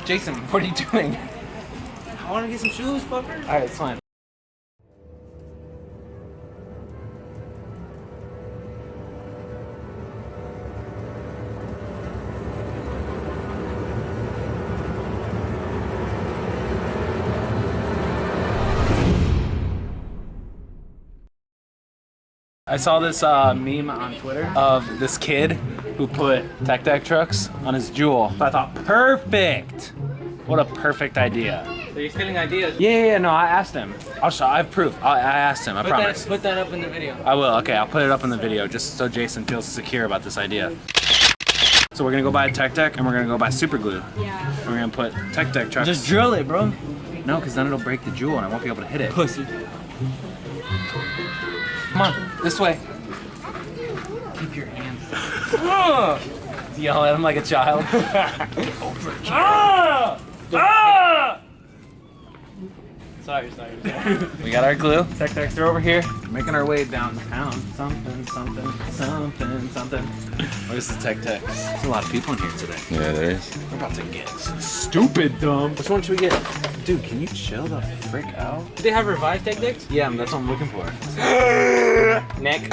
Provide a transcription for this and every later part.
Jason, what are you doing? I want to get some shoes, fucker. Alright, it's fine. I saw this meme on Twitter of this kid who put tech deck trucks on his JUUL. I thought, perfect! What a perfect idea. So you're stealing ideas? Yeah, no, I asked him. I have proof. I asked him, I promise. Put that up in the video. I will, okay, I'll put it up in the video just so Jason feels secure about this idea. So we're gonna go buy a tech deck and we're gonna go buy super glue. Yeah. We're gonna put tech deck trucks. Just drill it, bro. No, because then it'll break the JUUL and I won't be able to hit it. Pussy. Come on, this way. Keep your hands down. Yell at him like a child. Sorry. We got our glue. Tech decks are over here. We're making our way downtown. Something. Where's the tech decks? There's a lot of people in here today. Yeah, there is. We're about to get stupid dumb. Which one should we get? Dude, can you chill the frick out? Do they have revived tech decks? Yeah, that's what I'm looking for. Neck.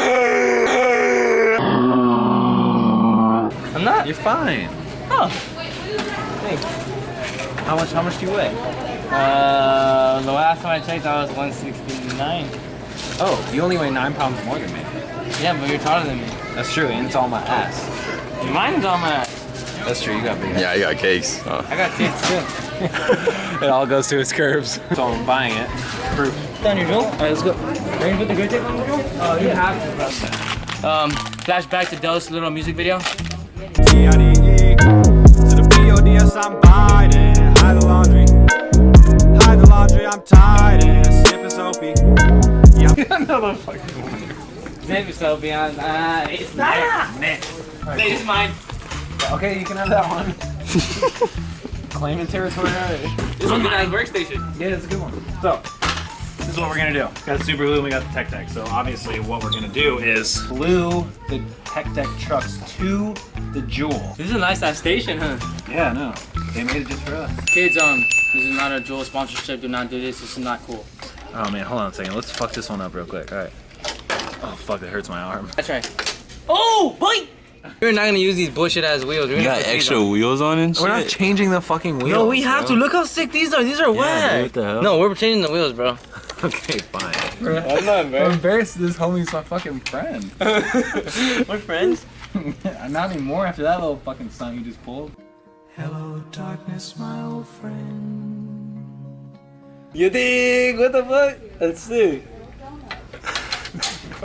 I'm not. You're fine. Oh. Thanks. How much do you weigh? The last time I checked, I was 169. Oh, you only weigh 9 pounds more than me. Yeah, but you're taller than me. That's true, and it's all my ass. Mine's on my ass. That's true, you got big ass. Yeah, I got cakes. Oh. I got kids too. It all goes to his curves. So I'm buying it. Proof. It's on your JUUL? Alright, let's go. Are you gonna put the good tape on the JUUL? Oh, you have to. Flashback to Dose's little music video. To the BODS, I'm biting. Hide the laundry. Hide the laundry, I'm tired and sipping soapy. Yeah. Another fucking one. Maybe so beyond. It's not. It's mine. Okay, you can have that one. Claiming territory already. This one's my workstation. Yeah, it's a good one. So, this is what we're gonna do. Got the super glue and we got the tech deck. So obviously what we're gonna do is glue the tech deck trucks to the JUUL. This is a nice ass station, huh? Yeah, no. They made it just for us. Kids, this is not a JUUL sponsorship. Do not do this. This is not cool. Oh man, hold on a second. Let's fuck this one up real quick. Alright. Oh fuck, that hurts my arm. That's right. Oh, boy! We're not gonna use these bullshit ass wheels. You got extra wheels on and shit? We're not changing the fucking wheels. No, we have to. Look how sick these are. These are whack. What the hell? No, we're changing the wheels, bro. Okay, fine. I'm not I'm embarrassed this homie's my fucking friend. We're friends? Not anymore after that little fucking stunt you just pulled. Hello, darkness, my old friend. You dig? What the fuck? That's sick.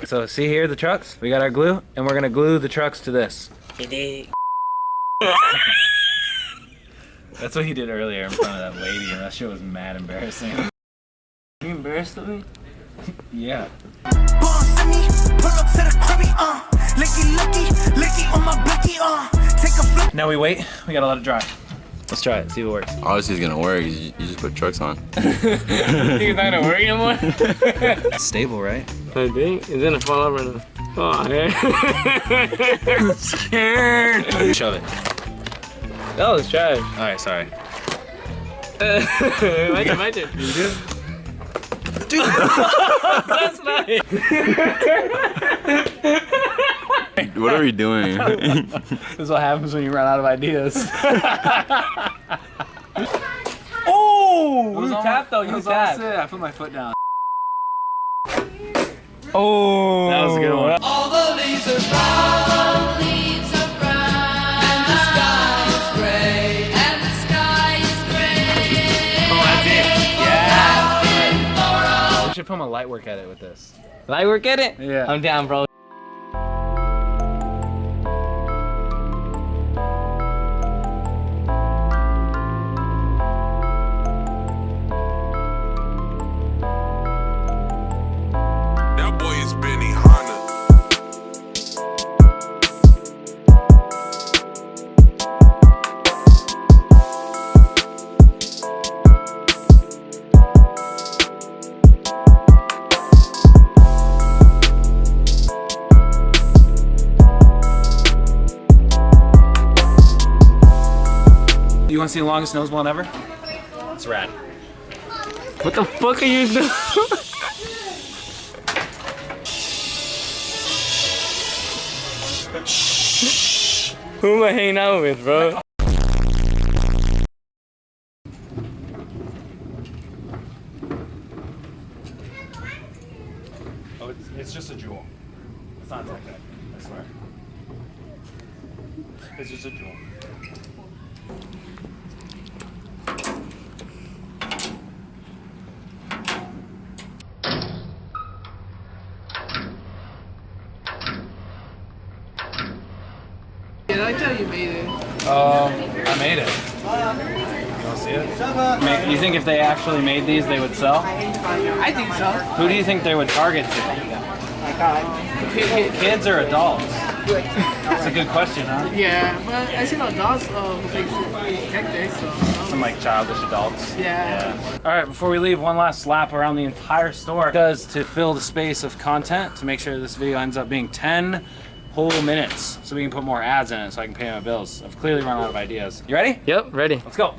So see here the trucks? We got our glue and we're gonna glue the trucks to this. You dig? That's what he did earlier in front of that lady and that shit was mad embarrassing. You embarrassed of me? Yeah. Now we wait, we gotta let it dry. Let's try it, see if it works. Obviously it's gonna work. You just put trucks on. You think it's not gonna work anymore? It's stable, right? I think it's gonna fall over now. Oh, man. I'm scared. Shove it. That was trash. Alright, sorry. My turn. You do? Dude, that's nice. What are we doing? This is what happens when you run out of ideas. Oh! You tapped though, you tapped. I put my foot down. Oh! That was a good one. All the leaves are brown, and the sky is gray, and the sky is gray. Oh, that's it. Yeah. We should film a light work edit with this. Light work at it? Yeah. I'm down, bro. want to see the longest nose blunt ever? It's rad. What the fuck are you doing? Who am I hanging out with, bro? Oh, it's just a JUUL. It's not Tech Deck, I swear. It's just a JUUL. Yeah, I tell you made it. I made it. You want to see it? You think if they actually made these, they would sell? I think so. Who do you think they would target to? Kids or adults? That's a good question, huh? Yeah, but I seen adults who takes Tech Deck, so. Some like childish adults. Yeah. All right, before we leave, one last lap around the entire store because to fill the space of content to make sure this video ends up being 10 whole minutes so we can put more ads in it so I can pay my bills. I've clearly run out of ideas. You ready? Yep, ready. Let's go.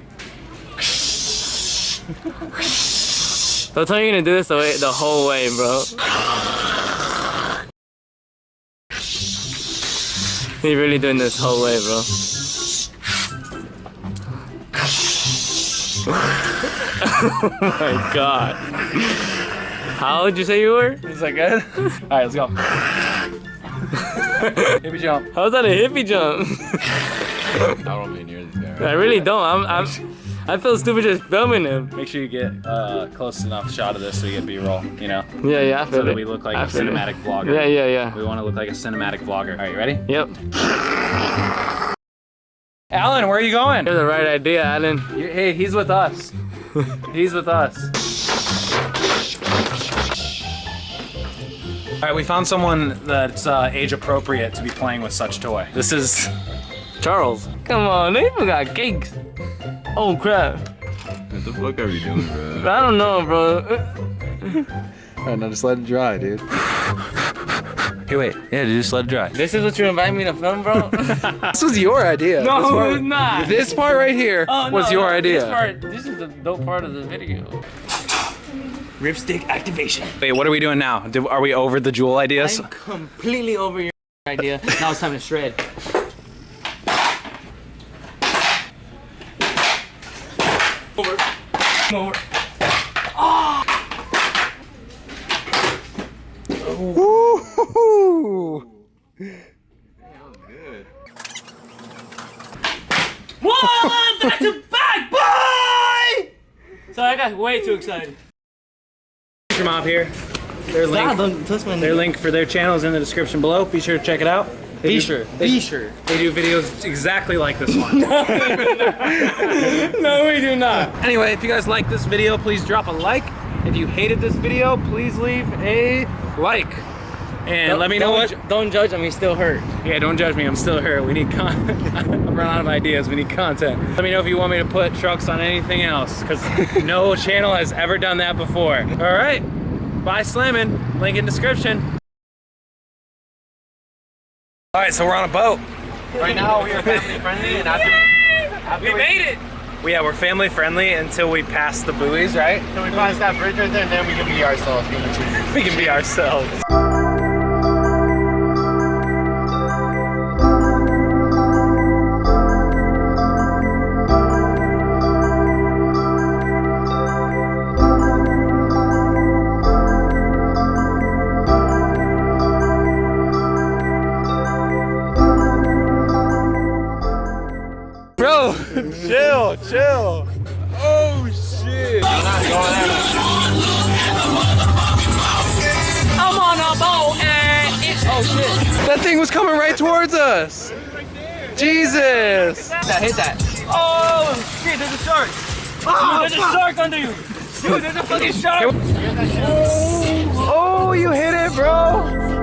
Don't tell me you're gonna do this the whole way, bro. You're really doing this whole way, bro. Oh my god. How old did you say you were? Is that good? All right, let's go. Hippie jump. How's that a hippie jump? I don't want to be near this guy. I really don't. I feel stupid just filming him. Make sure you get close enough shot of this so you get B-roll, you know? Yeah, yeah, I feel So it. that we look like I a feel it. cinematic vlogger. Yeah, yeah, yeah. We want to look like a cinematic vlogger. All right, you ready? Yep. Alan, where are you going? You have the right idea, Alan. Hey, he's with us. He's with us. All right, we found someone that's age appropriate to be playing with such toy. This is Charles. Come on, they even got cakes. Oh crap. What the fuck are we doing, bro? I don't know, bro. Alright, now just let it dry, dude. Hey, wait. Yeah, just let it dry. This is what you invite me to film, bro? This was your idea. No, it's not. This part right here was your idea. This is the dope part of the video. Ripstick activation. Wait, what are we doing now? Are we over the JUUL ideas? I'm completely over your idea. Now it's time to shred. Over. Over. Woo-hoo-hoo. Whoa, back to back, boy! So I got way too excited. Your mom here. Their link, Don't touch my their link for their channel is in the description below. Be sure to check it out. Be sure. They do videos exactly like this one. No, we do not. Anyway, if you guys like this video, please drop a like. If you hated this video, please leave a like. And let me know what. Don't judge him, he's still hurt. Yeah, don't judge me. I'm still here. We need content. I'm running out of ideas. We need content. Let me know if you want me to put trucks on anything else, because no channel has ever done that before. All right. Bye, slamming. Link in description. All right, so we're on a boat. Right now we are family friendly, and after we made it. Yeah, we're family friendly until we pass the buoys, right? So we pass that bridge right there, and then we can be ourselves. We can be ourselves. Bro, chill. Oh shit. I'm on a boat and it's oh shit. That thing was coming right towards us. Jesus. Hit that. Oh shit, there's a shark. Oh, there's a shark under you. Dude, there's a fucking shark. Oh, you hit it, bro.